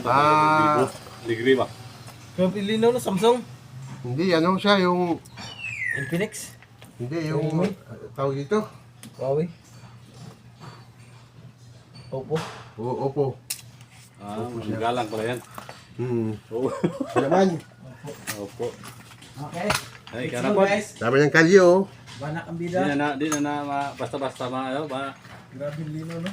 Ah, Ligri ba? Kung ilinaw na Samsung. hindi, ano siya, yung, Infinix. hindi, yung, tawag dito, Huawei. Oppo. Oppo. Ah, magalang pala yan. Oo. Ano naman, Opo. Okay. Ay, Let's kana go po. guys. dami ng kalyo, oh. Banak ang Di bida. di na basta-basta ano ba? Grabe yung linaw no.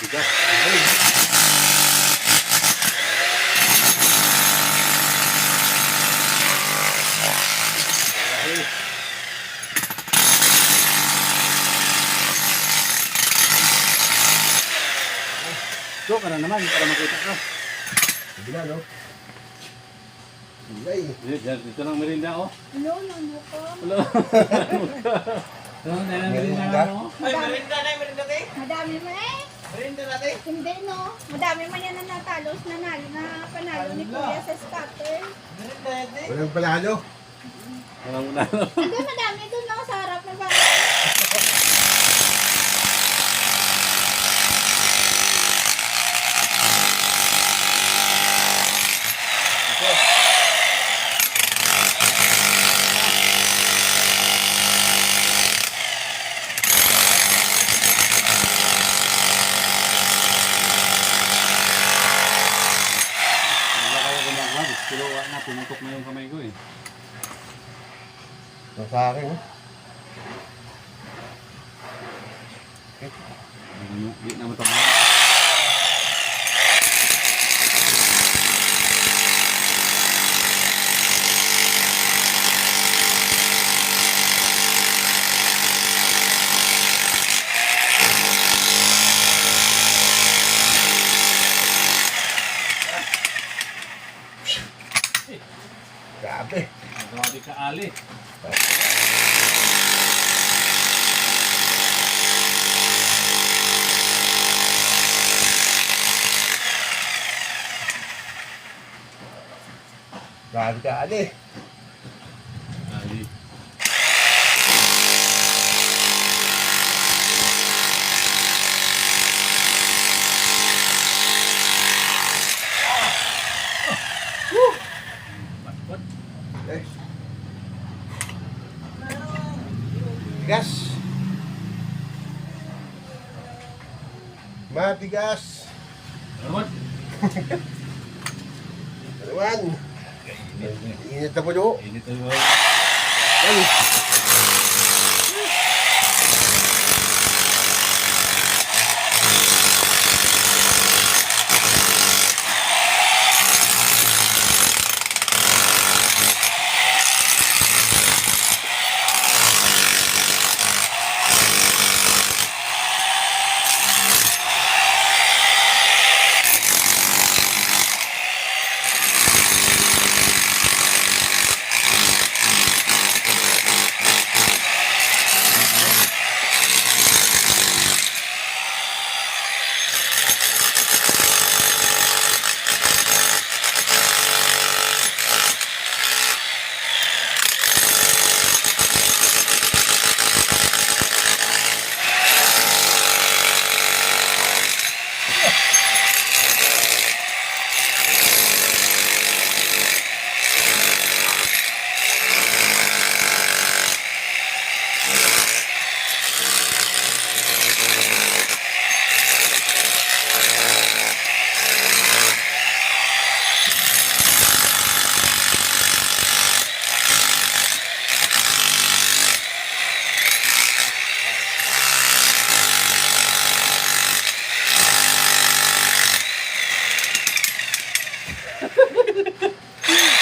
Bigas. So, kana naman para makita ka. Bila, no? Ay, Dito lang merinda oh. Hello, ano po? Hello. merinda. Ay, merinda na, merinda tayo. Madami mo eh. Merinda natin. Hindi no. Madami man yan na natalo, na panalo ni Kuya sa scatter. Merinda natin. Walang palalo. Wala mo na. Hindi, madami doon no, sa harap ng bahay. Wala kaya gumagawa. Pero na pumutok na yung kamay ko eh. Ito sa akin, oh. Di na matapos. Grabe. Grabe ka ali. Grabe ka, ali. Ali. Yes. Tigas. Matigas. Salamat. Alawan. Init na po do. Init tayo. Ay.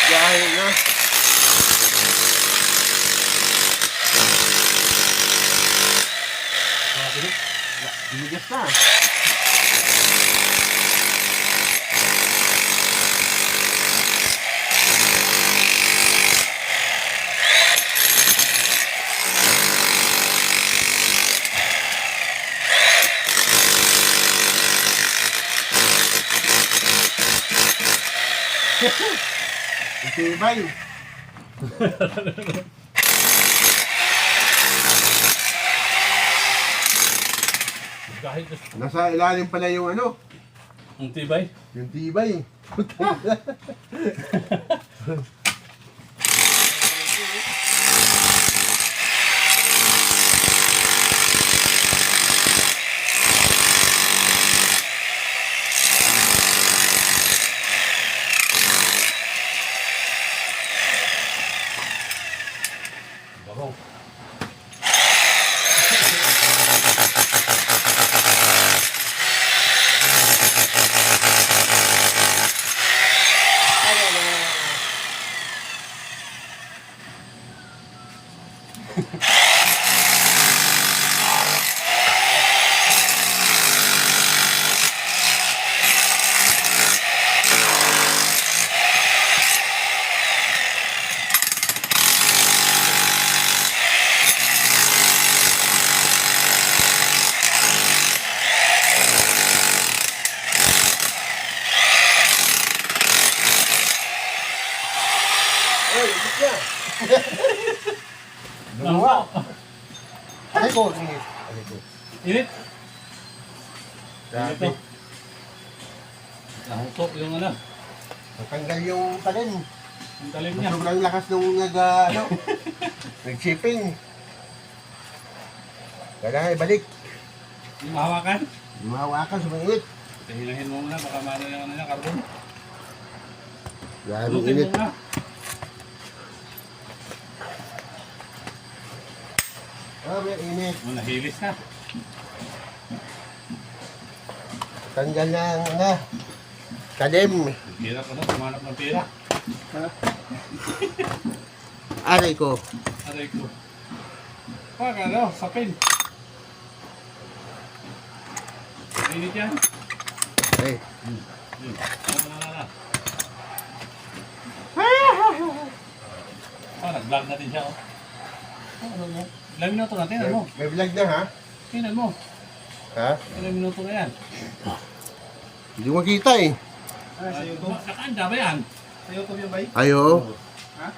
Dahil na. Bigas na. Itibay. Kahit Nasa ilalim pala yung ano, ang tibay. yung tibay. Babaw. Ay, ibig niya. Lumuha. Alay ko, init. Alay ko. Init. Grabe. Nahutok yung ano. Natanggal yung talim. Ang talim niya. Sobrang lakas nung nag-shipping. Kailangan ibalik. Yung mahawakan. Mahawakan sa mga init. Hinahin mo muna. Baka mano yung ano niya. Carbon. Grabe Lutin init. mo muna. Grabe init. Nahilis na. Tanggal na ang talim. Hirap ano. Tumanap ng pera. Aray ko. Aray ko. Pag ano. Sapin. Init yan. Ay. Wala. Nag-vlog natin siya, oh. Ano mo? Ilang minuto na, tingnan mo. May vlog na ha? Tingnan mo. Ha? Ilang minuto na yan. Hindi mo makita eh. Sa YouTube. Nakaanda ba yan? Sa YouTube yung bay? Ayo. Ha?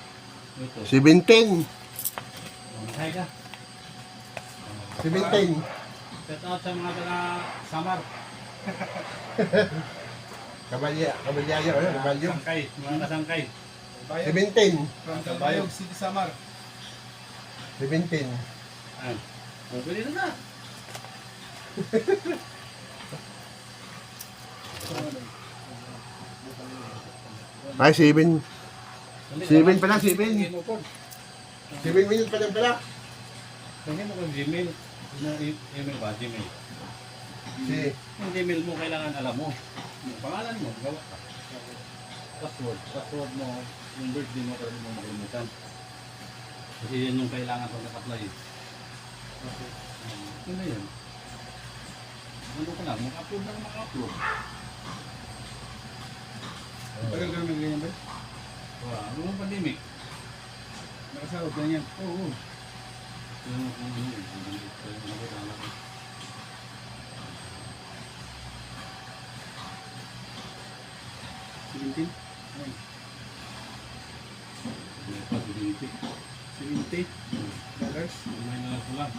Ito. 17. Hay ka. 17. Set out sa mga taga Samar. Kabalyayo. Ano? Kabalyo. Sangkay. Mga kasangkay. 17. From Kabayog City, Samar. 17. Ayan. O, pwede na na. Ay, 7. 7 pala, 7. Tingin mo po. 7 minutes pa lang pala. Tingin mo kung Gmail. Email ba? Gmail. Si. Yung Gmail mo, kailangan alam mo. Yung pangalan mo, gawa ka. Password mo, yung birthday mo, pero mo makalimutan. Kasi yan yung kailangan pag nag-apply. Yun na yun. Ano ka lang, mag-upload lang mag-upload. Tagal ka naman ganyan ba? Ano yung pandemic? Nakasahod ganyan. Oo. Yung ano yun, yung nagkakala ko. $17? Ayun. May pa, $70. Dollars. May nalang ko lang.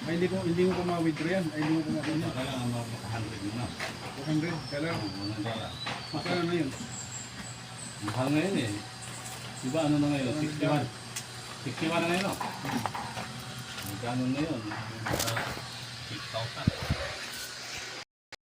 Ay, hindi mo pa ma-withdraw yan. Ay, hindi mo pa ma-withdraw. Kailangan maka-100 mo na. $200. $100. Magkano na yun? Mahal ngayon eh. Diba ano na ngayon? 61. 61 na ngayon, no? Magkano na yun?